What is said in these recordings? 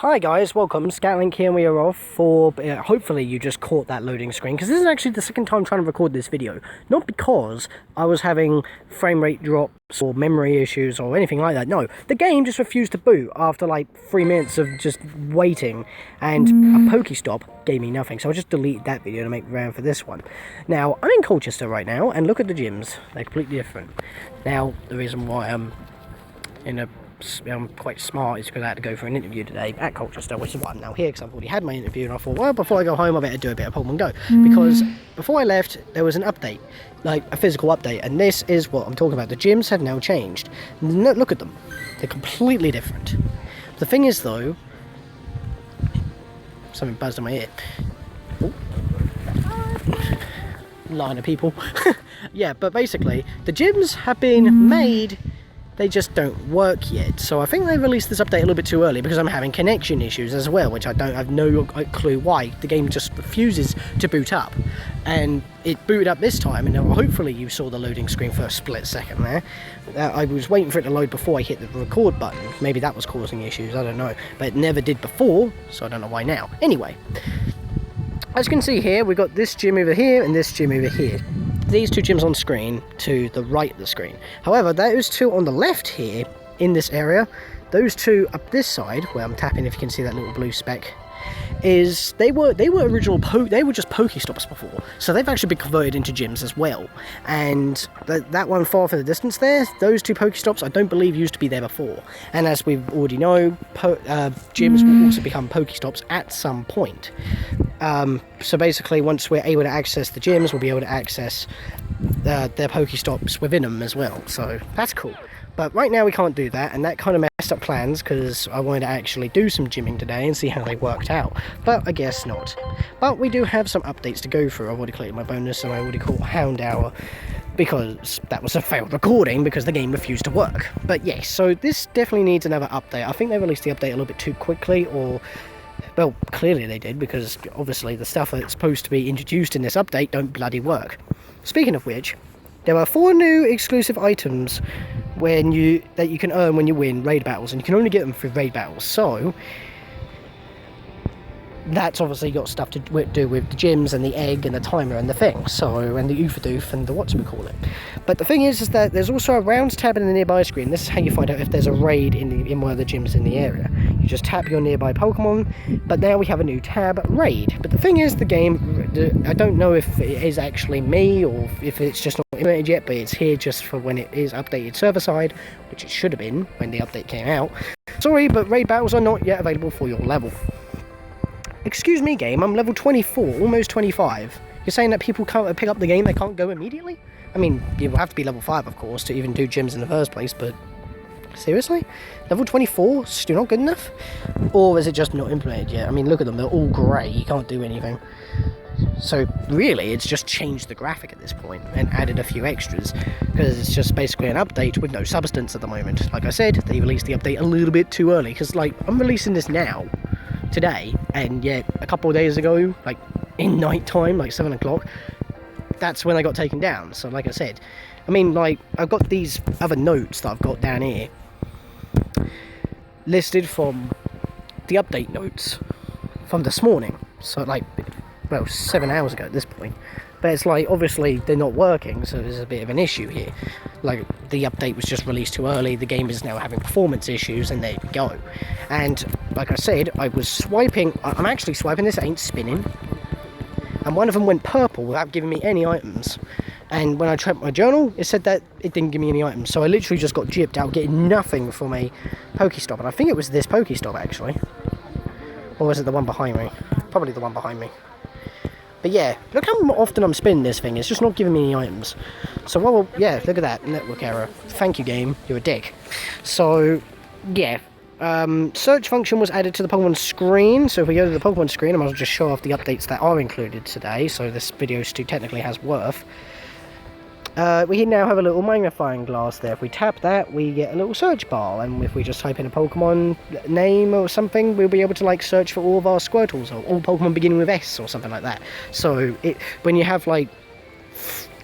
Hi guys, welcome. Scatlink here, and we are off for, hopefully you just caught that loading screen, because this is actually the second time trying to record this video. Not because I was having frame rate drops or memory issues or anything like that, no. The game just refused to boot after like 3 minutes of just waiting, and a Pokéstop gave me nothing, so I just deleted that video to make room for this one. Now, I'm in Colchester right now, and look at the gyms. They're completely different. Now, the reason why I'm quite smart is because I had to go for an interview today at Colchester, which is why I'm now here, because I've already had my interview, and I thought, well, before I go home I better do a bit of Pokémon Go, because before I left there was an update, like a physical update, and this is what I'm talking about. The gyms have now changed. Look at them, they're completely different. The thing is though, something buzzed in my ear. Ooh. Line of people. Yeah, but basically the gyms have been made, they just don't work yet. So I think they released this update a little bit too early, because I'm having connection issues as well, which I don't have no clue why. The game just refuses to boot up, and it booted up this time, and hopefully you saw the loading screen for a split second there. I was waiting for it to load before I hit the record button. Maybe that was causing issues, I don't know, but it never did before, so I don't know why now. Anyway, as you can see here, we've got this gym over here and this gym over here. These two gyms on screen to the right of the screen. However, those two on the left here in this area, those two up this side where I'm tapping, if you can see that little blue speck, is they were just Pokéstops before, so they've actually been converted into gyms as well. And that one far for the distance there, those two Pokéstops I don't believe used to be there before. And as we already know, gyms will also become Pokéstops at some point. So basically, once we're able to access the gyms, we'll be able to access their Pokéstops within them as well. So that's cool. But right now we can't do that, and that kind of messed up plans, because I wanted to actually do some gymming today and see how they worked out. But I guess not. But we do have some updates to go through. I've already collected my bonus, and I already caught Hound Hour, because that was a failed recording because the game refused to work. But yes, so this definitely needs another update. I think they released the update a little bit too quickly, or... well, clearly they did, because obviously the stuff that's supposed to be introduced in this update don't bloody work. Speaking of which, there are 4 new exclusive items that you can earn when you win raid battles, and you can only get them through raid battles. So that's obviously got stuff to do with the gyms and the egg and the timer and the thing, so, and the Oofadoof and the whatchamacallit. But the thing is that there's also a rounds tab in the nearby screen. This is how you find out if there's a raid in one of the gyms in the area. You just tap your nearby Pokemon, but now we have a new tab, raid. But the thing is, the game, I don't know if it is actually me or if it's just not implemented yet, but it's here just for when it is updated server side, which it should have been when the update came out. Sorry, but raid battles are not yet available for your level. Excuse me, game, I'm level 24, almost 25. You're saying that people can't pick up the game, they can't go immediately? I mean, you have to be level 5, of course, to even do gyms in the first place, but... seriously? Level 24? Still not good enough? Or is it just not implemented yet? I mean, look at them, they're all grey, you can't do anything. So, really, it's just changed the graphic at this point, and added a few extras, because it's just basically an update with no substance at the moment. Like I said, they released the update a little bit too early, because, like, I'm releasing this now, today, and yet a couple of days ago, like in night time, like 7 o'clock, that's when I got taken down. So like I said, I mean, like, I've got these other notes that I've got down here listed from the update notes from this morning, so like, well, 7 hours ago at this point. But it's like, obviously they're not working, so there's a bit of an issue here. Like, the update was just released too early, the game is now having performance issues, and there you go. And like I said, I was swiping, I'm actually swiping, this ain't spinning, and one of them went purple without giving me any items. And when I checked my journal, it said that it didn't give me any items, so I literally just got gypped out getting nothing from a Pokestop. And I think it was this Pokestop actually, or was it the one behind me? Probably the one behind me. But yeah, look how often I'm spinning this thing, it's just not giving me any items. So, well, yeah, look at that, network error. Thank you, game, you're a dick. So, yeah, search function was added to the Pokemon screen, so if we go to the Pokemon screen, I might as well just show off the updates that are included today, so this video still technically has worth. We now have a little magnifying glass there. If we tap that, we get a little search bar, and if we just type in a Pokemon name or something, we'll be able to like search for all of our Squirtles, or all Pokemon beginning with S or something like that. So when you have like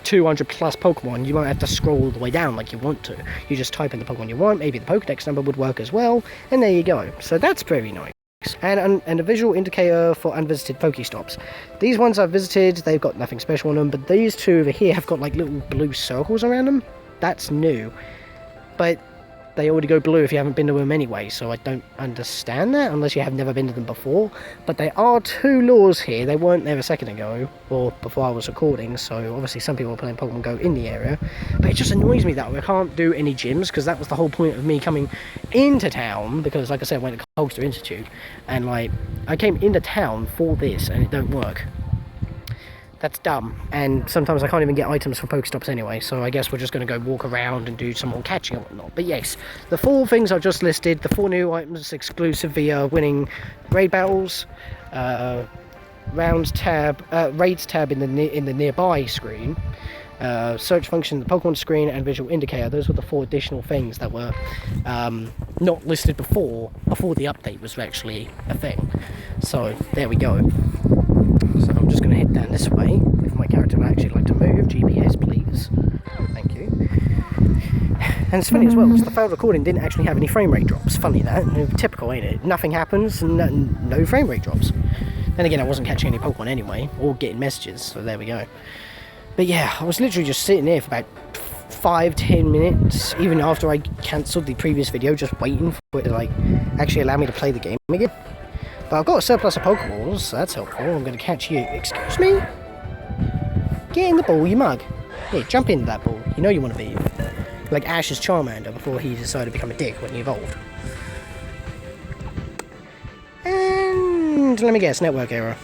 200 plus Pokemon, you won't have to scroll all the way down like you want to. You just type in the Pokemon you want, maybe the Pokedex number would work as well, and there you go. So that's very nice. and a visual indicator for unvisited Pokéstops. These ones I've visited, they've got nothing special on them, but these two over here have got like little blue circles around them. That's new. But they already go blue if you haven't been to them anyway, so I don't understand that unless you have never been to them before. But there are two lures here. They weren't there a second ago, or before I was recording, so obviously some people are playing Pokemon Go in the area. But it just annoys me that I can't do any gyms, because that was the whole point of me coming into town, because like I said, I went to Colchester Institute, and like, I came into town for this, and it don't work. That's dumb, and sometimes I can't even get items from Pokestops anyway, so I guess we're just going to go walk around and do some more catching and whatnot. But yes, the 4 things I've just listed, the 4 new items exclusive via winning raid battles, raids tab in the nearby screen, search function, the Pokemon screen, and visual indicator. Those were the 4 additional things that were not listed before the update was actually a thing. So there we go. So I'm just going to head down this way. If my character would actually like to move, GPS please. Thank you. And it's funny as well, because the failed recording didn't actually have any frame rate drops. Funny that. Typical, ain't it? Nothing happens, and no frame rate drops. Then again, I wasn't catching any Pokemon anyway, or getting messages, so there we go. But yeah, I was literally just sitting there for about 5-10 minutes, even after I cancelled the previous video, just waiting for it to like actually allow me to play the game again. But I've got a surplus of Pokeballs, so that's helpful. I'm going to catch you. Excuse me? Get in the ball, you mug. Yeah, jump into that ball. You know you want to be like Ash's Charmander before he decided to become a dick when he evolved. And let me guess, network error.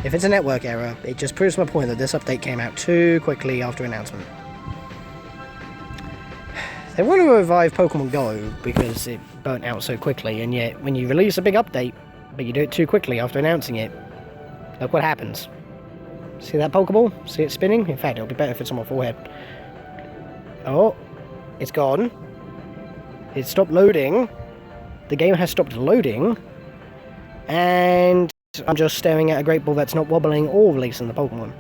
If it's a network error, it just proves my point that this update came out too quickly after announcement. They want to revive Pokemon Go because it burnt out so quickly, and yet when you release a big update, but you do it too quickly after announcing it, look what happens. See that Pokeball? See it spinning? In fact, it'll be better if it's on my forehead. Oh, it's gone. It stopped loading. The game has stopped loading. And I'm just staring at a great ball that's not wobbling or releasing the Pokemon.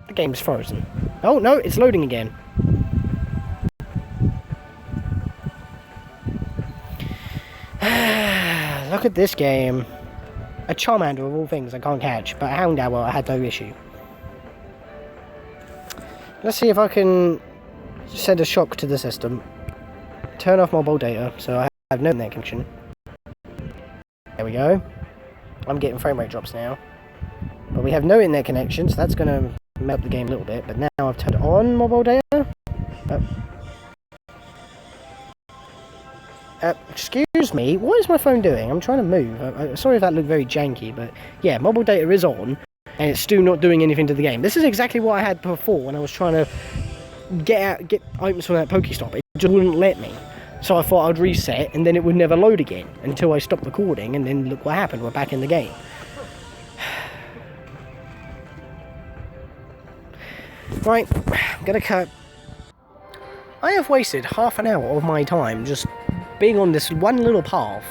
The game's frozen. Oh no, it's loading again. Look at this game. A Charmander of all things I can't catch, but a Houndour I had no issue. Let's see if I can send a shock to the system. Turn off mobile data, so I have no internet connection. There we go. I'm getting frame rate drops now. But we have no internet connection, so that's going to melt the game a little bit. But now I've turned on mobile data. Excuse me, what is my phone doing? I'm trying to move. Sorry if that looked very janky, but yeah, mobile data is on, and it's still not doing anything to the game. This is exactly what I had before when I was trying to get items from that Pokestop. It just wouldn't let me. So I thought I'd reset, and then it would never load again until I stopped recording, and then look what happened, we're back in the game. Right, I'm gonna cut. I have wasted half an hour of my time just being on this one little path.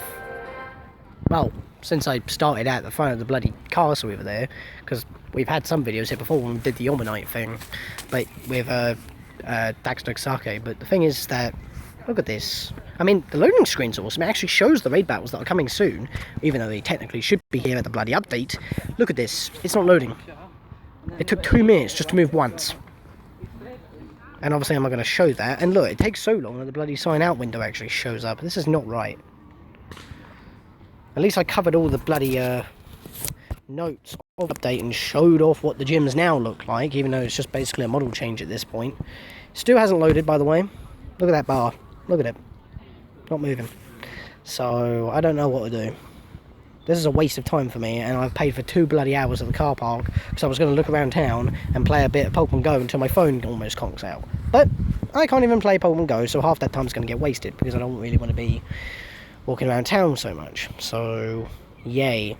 Well, since I started at the front of the bloody castle over there, because we've had some videos here before when we did the Omanite thing, but with Daxter Sake. But the thing is that, look at this. I mean, the loading screen's awesome. It actually shows the raid battles that are coming soon, even though they technically should be here at the bloody update. Look at this. It's not loading. It took 2 minutes just to move once. And obviously I'm not going to show that. And look, it takes so long that the bloody sign out window actually shows up. This is not right. At least I covered all the bloody notes of the update and showed off what the gyms now look like, even though it's just basically a model change at this point. Still hasn't loaded, by the way. Look at that bar. Look at it. Not moving. So, I don't know what to do. This is a waste of time for me, and I've paid for 2 bloody hours at the car park because I was going to look around town and play a bit of Pokemon Go until my phone almost conks out. But I can't even play Pokemon Go, so half that time's going to get wasted because I don't really want to be walking around town so much. So, yay.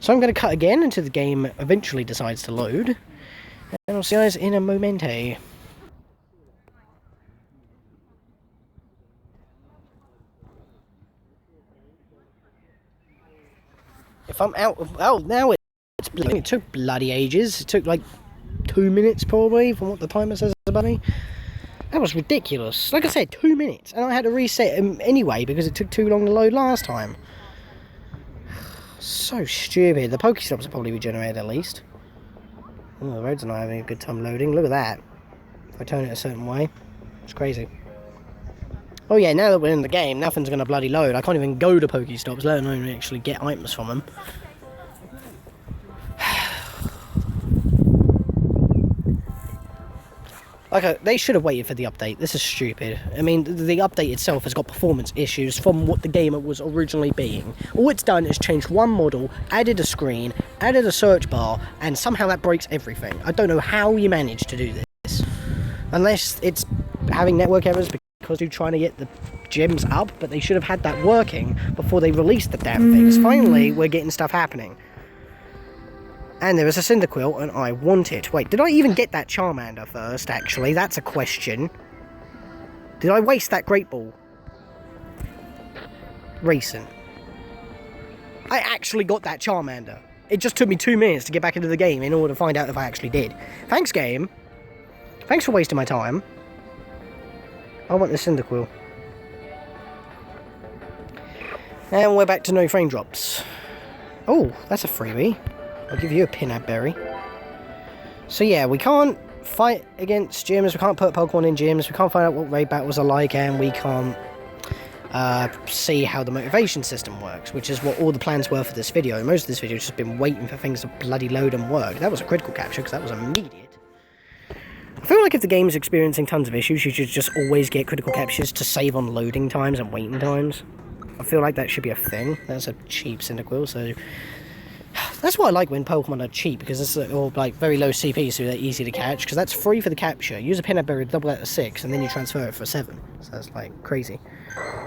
So I'm going to cut again until the game eventually decides to load. And I'll see you guys in a momente. If I'm out of... Oh, now it took bloody ages. It took like 2 minutes probably from what the timer says about me. That was ridiculous. Like I said, 2 minutes, and I had to reset them anyway because it took too long to load last time. So stupid. The Pokéstops will probably regenerate at least. Oh, the roads are not having a good time loading. Look at that. If I turn it a certain way, it's crazy. Oh yeah, now that we're in the game, nothing's going to bloody load. I can't even go to Pokéstops, let alone actually get items from them. Like, they should have waited for the update. This is stupid. I mean, the update itself has got performance issues from what the game was originally being. All it's done is changed one model, added a screen, added a search bar, and somehow that breaks everything. I don't know how you managed to do this. Unless it's having network errors because you're trying to get the gyms up, but they should have had that working before they released the damn things. Finally, we're getting stuff happening. And there is a Cyndaquil, and I want it. Wait, did I even get that Charmander first, actually? That's a question. Did I waste that Great Ball? Recent. I actually got that Charmander. It just took me 2 minutes to get back into the game in order to find out if I actually did. Thanks, game. Thanks for wasting my time. I want the Cyndaquil. And we're back to no frame drops. Oh, that's a freebie. I'll give you a Pinap Berry. So yeah, we can't fight against gyms, we can't put Pokemon in gyms, we can't find out what raid battles are like, and we can't see how the motivation system works, which is what all the plans were for this video. Most of this video has just been waiting for things to bloody load and work. That was a critical capture, because that was immediate. I feel like if the game is experiencing tons of issues, you should just always get critical captures to save on loading times and waiting times. I feel like that should be a thing. That's a cheap Cyndaquil, so... That's why I like when Pokemon are cheap, because it's all like very low CP, so they're easy to catch, because that's free for the capture. Use a Peanut Berry to double that to 6, and then you transfer it for 7. So that's like crazy.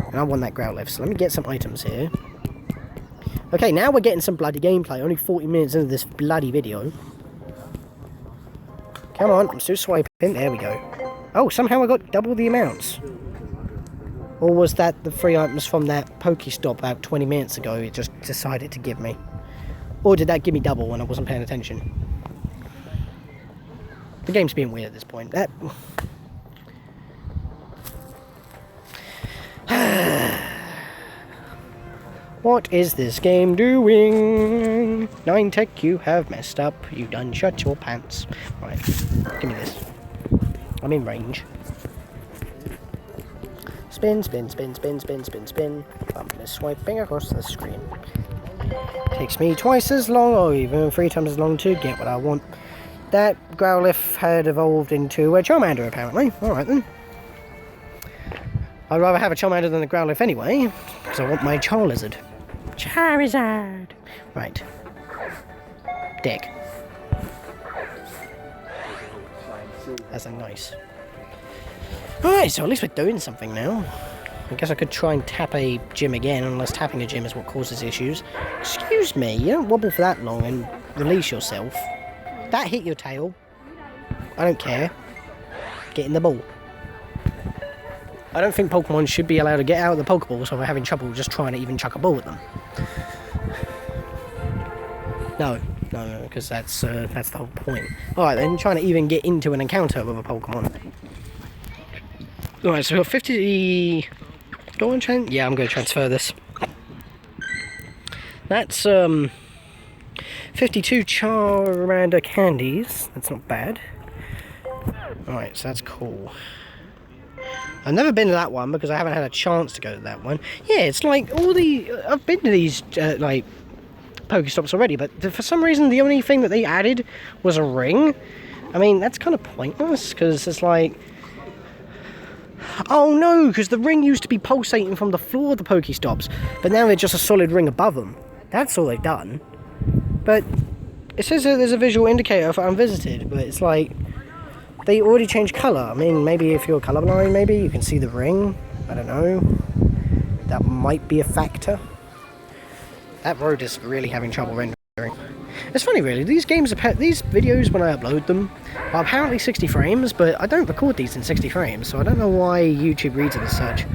And I want that Growlithe, so let me get some items here. Okay, now we're getting some bloody gameplay, only 40 minutes into this bloody video. Come on, I'm still swiping, there we go. Oh, somehow I got double the amounts. Or was that the free items from that Pokestop about 20 minutes ago it just decided to give me? Or did that give me double when I wasn't paying attention? The game's being weird at this point. What is this game doing? 9Tech, you have messed up. You done shut your pants. Right, give me this. I'm in range. Spin, spin, spin, spin, spin, spin, spin. I'm just swiping across the screen. Takes me twice as long, or even 3 times as long to get what I want. That Growlithe had evolved into a Charmander, apparently. Alright then. I'd rather have a Charmander than a Growlithe anyway, because I want my Charizard. Charizard! Right. Dick. That's a nice. Alright, so at least we're doing something now. I guess I could try and tap a gym again, unless tapping a gym is what causes issues. Excuse me, you don't wobble for that long and release yourself. That hit your tail. I don't care. Get in the ball. I don't think Pokemon should be allowed to get out of the Pokeball, so we're having trouble just trying to even chuck a ball at them. No, because that's the whole point. Alright then, trying to even get into an encounter with a Pokemon. Alright, so we've got 50... Do I want to yeah, I'm going to transfer this. That's 52 Charmander candies. That's not bad. Alright, so that's cool. I've never been to that one because I haven't had a chance to go to that one. Yeah, it's like all the... I've been to these, like, Pokestops already, but for some reason the only thing that they added was a ring. I mean, that's kind of pointless, because it's like... Oh no, because the ring used to be pulsating from the floor of the Pokestops, but now they're just a solid ring above them. That's all they've done. But it says that there's a visual indicator for unvisited, but it's like they already changed colour. I mean, maybe if you're colourblind, maybe you can see the ring. I don't know. That might be a factor. That road is really having trouble rendering. It's funny really, these videos when I upload them are apparently 60 frames, but I don't record these in 60 frames, so I don't know why YouTube reads it as such.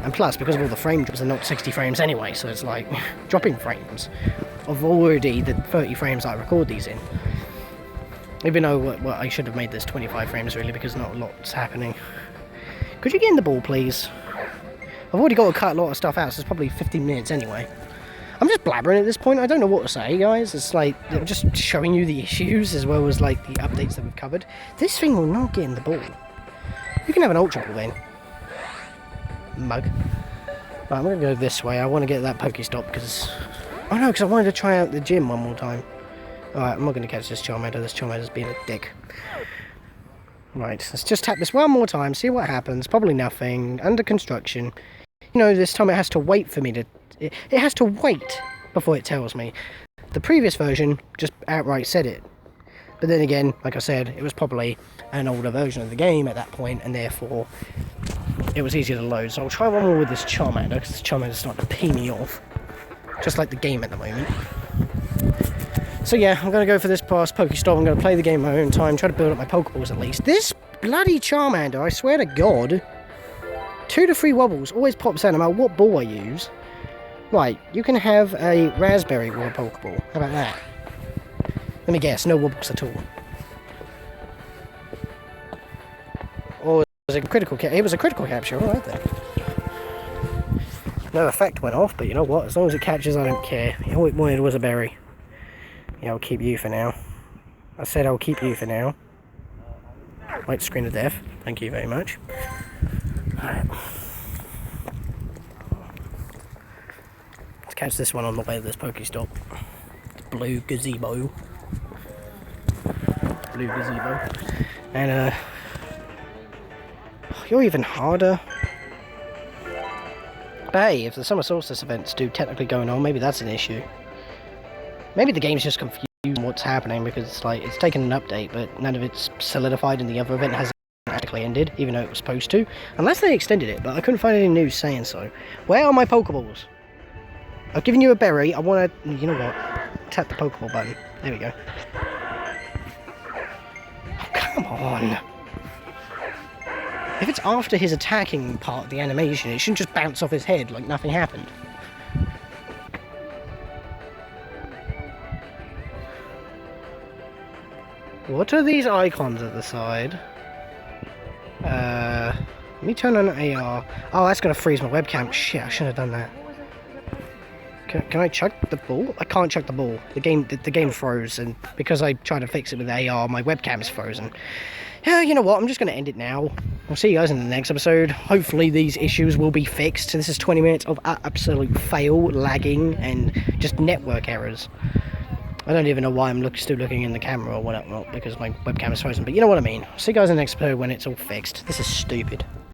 And plus, because of all the frame drops, they're not 60 frames anyway, so it's like dropping frames of already the 30 frames I record these in. Even though well, I should have made this 25 frames really, because not a lot's happening. Could you get in the ball, please? I've already got to cut a lot of stuff out, so it's probably 15 minutes anyway. I'm just blabbering at this point. I don't know what to say, guys. It's like, I'm just showing you the issues as well as like the updates that we've covered. This thing will not get in the ball. You can have an Ultra Ball then. Mug. Right, I'm going to go this way. I want to get that Pokestop because... Oh no, because I wanted to try out the gym one more time. Alright, I'm not going to catch this Charmander. This Charmander's being a dick. Right, let's just tap this one more time, see what happens. Probably nothing. Under construction. You know, this time it has to wait for me to... It has to wait before it tells me. The previous version just outright said it. But then again, like I said, it was probably an older version of the game at that point, and therefore it was easier to load. So I'll try one more with this Charmander, because this Charmander's starting to pee me off. Just like the game at the moment. So yeah, I'm going to go for this past Pokestop. I'm going to play the game my own time, try to build up my Pokeballs at least. This bloody Charmander, I swear to God, 2 to 3 wobbles always pops out no matter what ball I use. Right, you can have a Raspberry with a Pokeball. How about that? Let me guess, no wobbles at all. Or was it a critical capture? It was a critical capture, alright then. No effect went off, but you know what? As long as it catches, I don't care. All it wanted was a berry. Yeah, I'll keep you for now. I said I'll keep you for now. White screen of death. Thank you very much. Alright. Let's catch this one on the way to this Pokestop. Blue gazebo. Blue gazebo. And you're even harder. But hey, if the Summer Solstice events do technically going on, maybe that's an issue. Maybe the game's just confused on what's happening, because it's like, it's taken an update, but none of it's solidified, and the other event hasn't actually ended, even though it was supposed to. Unless they extended it, but I couldn't find any news saying so. Where are my Pokeballs? I've given you a berry. I want to... You know what? Tap the Pokeball button. There we go. Oh, come on. If it's after his attacking part of the animation, it shouldn't just bounce off his head like nothing happened. What are these icons at the side? Let me turn on AR. Oh, that's going to freeze my webcam. Shit, I shouldn't have done that. Can I chuck the ball? I can't chuck the ball. The game froze, and because I tried to fix it with AR, my webcam is frozen. Yeah, you know what? I'm just going to end it now. I'll see you guys in the next episode. Hopefully these issues will be fixed. This is 20 minutes of absolute fail, lagging, and just network errors. I don't even know why I'm still looking in the camera or whatnot, because my webcam is frozen. But you know what I mean. See you guys in the next episode when it's all fixed. This is stupid.